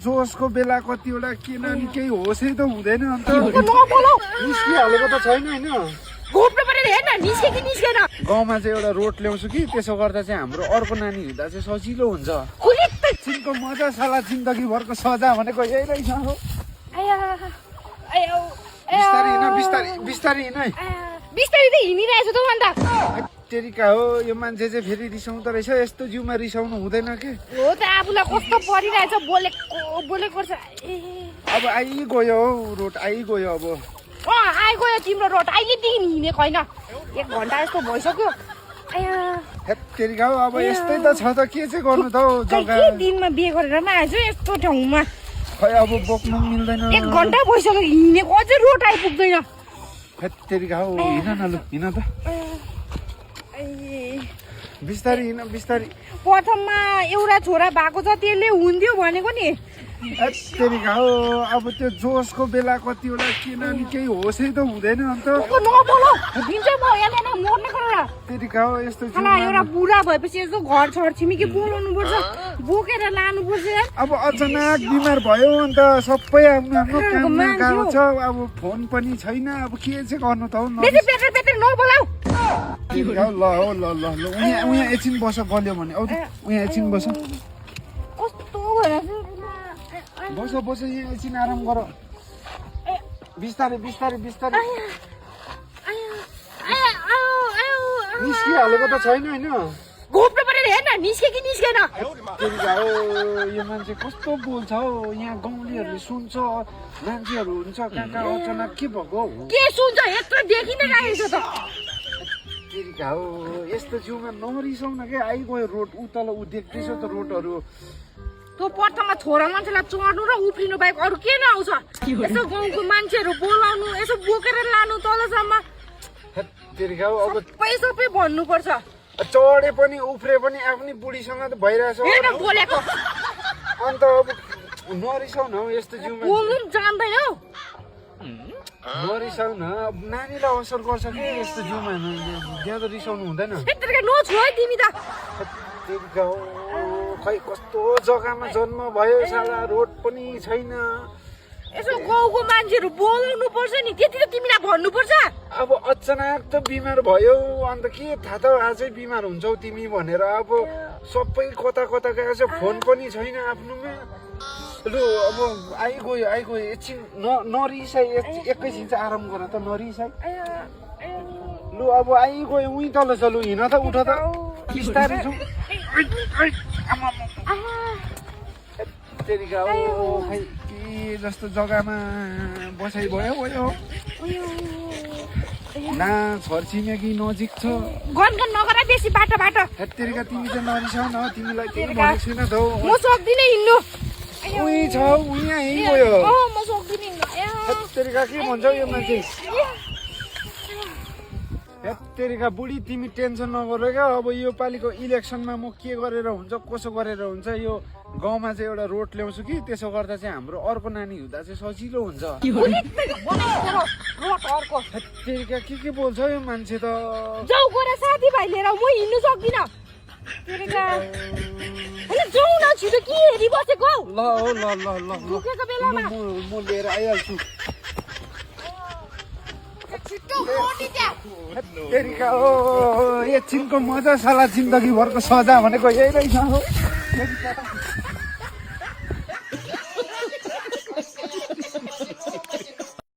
जोसको बेला कतिवटा किन नि केही होसै त हुँदैन अन्त निस्किहालेको त छैन होइन गाउँमा चाहिँ एउटा रोड ल्याउँछु कि त्यसो गर्दा चाहिँ हाम्रो अर्को नानी हुँदा चाहिँ सजिलो हुन्छ चिनको मजा साला जिन्दगीभरको सजा भनेको यही रहेछ हो बिस्तारै हिँड बिस्तारै हिँड है बिस्तारै त हिँडिरहेको छु त अन्त तेरिका हो यो मान्छे चाहिँ फेरि रिसाउँदो रहेछ यस्तो जिउमा रिसाउनु हुँदैन के हो त आफूलाई कस्तो परिरहेछ बोलेको छ अब आइगयो हौ रोड आइगयो अब आइगयो तिम्रो रोड अहिलेदेखि हिँडेको होइन 1 घन्टा जस्तो भइसक्यो तेरिका हो अब यस्तै त छ त के चाहिँ गर्नु त हौ जग्गा के दिनमा बिहे गरेर आएछु यस्तो ठाउँमा खै अब बोक्नु मिल्दैन 1 घन्टा भइसक्यो हिँडेको अझै रोड आइपुग्दैन तेरिका हो हिँड न लु हिँड त बिस्तारै हिँड बिस्तारै प्रथममा एउटा छोरा भएको छ त्यसले हुन्थ्यो भनेको नि तेरिका हो अब त्यो जोसको बेला कतिवटा किन नि केही होसै त हुँदैन अन्त तेरिका हो यस्तो एउटा बुढा भएपछि यसो घर छरछिमेकी बोलाउनु पर्छ बोकेर लानु पर्छ अब अचानक बिमार भयो अन्त सबै आफ्नो काममा गएको छ अब फोन पनि छैन अब के चाहिँ गर्नु त हौ तेरिका हो ल हो ल ल ल उहाँ एकछिन बस गल्यो भने औ उहाँ एकछिन बस बस बस यहाँ एकछिन आराम गर बिस्तारै बिस्तारै बिस्तारै निस्किहालेको त छैन होइन घोप्नु परेर हेर्न निस्के कि निस्केन तेरिका हो यो मान्छे कस्तो बोल्छ हौ यहाँ गाउँलेहरूले सुन्छ मान्छेहरू हुन्छ कहाँ अचानक के भएको के सुन्छ यत्रो देखिन राखेको छ त तेरिका हो यस्तो जिउमा नरिसाउ न के आइगयो रोड उ तल उ देख्दैछ त रोडहरू त्यो प्रथममा छोरा मान्छेलाई चढ्नु र उफ्रिनु बाहेक अरू के न आउँछ यसो गाउँको मान्छेहरू बोलाउनु यसो बोकेर लानु तलसम्म तेरिका हो अब सबै भन्नुपर्छ चढे पनि उफ्रे पनि आफ्नै बुढीसँग त भइरहेछ बोलेको अन्त अब नरिसाउ न हौ यस्तो जिउमा बोल्नु जान्दैन हौ नरिसाउ न नानीलाई असर गर्छ कि यस्तो जिउमा ज्यादा रिसाउनु हुँदैन तिमी त तेरिका हो खै कस्तो जग्गामा जन्म भयो साला रोड पनि छैन यसो गाउँको मान्छेहरू बोलाउनु पर्छ नि त्यति त तिमीलाई भन्नुपर्छ अब अचानक त बिमार भयो अन्त के थाहा त आजै बिमार हुन्छौ तिमी भनेर अब सबै कता कता गएको छ फोन पनि छैन आफ्नोमा लु अब आइगयो एकछिन नरिसाइ एकैछिन चाहिँ आराम गर त नरिसाइ लु अब आइगयो उही तल छ लु हिँड त उठ त बिस्तारै छौ तेरिका हो खै के जस्तो जग्गामा बसाइ भयो ना छरछिमेकी नजिक छ गनगन नगर बेसी बाटो तेरिका तिमी चाहिँ नरिसाउ न तिमीलाई केही भनेको छैन त म सक्दिनँ हिँड्नु उही छ उही गयो म सक्दिनँ हिँड्नु तेरिका के भन्छौ यो मान्छे तेरिका बुढी तिमी टेन्सन नगर क्या अब यो पालिको इलेक्सनमा म के गरेर हुन्छ कसो गरेर हुन्छ यो गाउँमा चाहिँ एउटा रोड ल्याउँछु कि त्यसो गर्दा चाहिँ हाम्रो अर्को नानी हुँदा चाहिँ सजिलो हुन्छ तेरिका के बोल्छ यो मान्छे त जाऊ गएर साथीभाइ लिएर म हिँड्नु सक्दिनँ तेरिका जाऊ न छिटो के हेरि बसेको ल दुखेको बेलामा म लिएर आइहाल्छु तेरिका हो एकछिनको मजा साला जिन्दगीभरको सजा भनेको यही रहेछ हो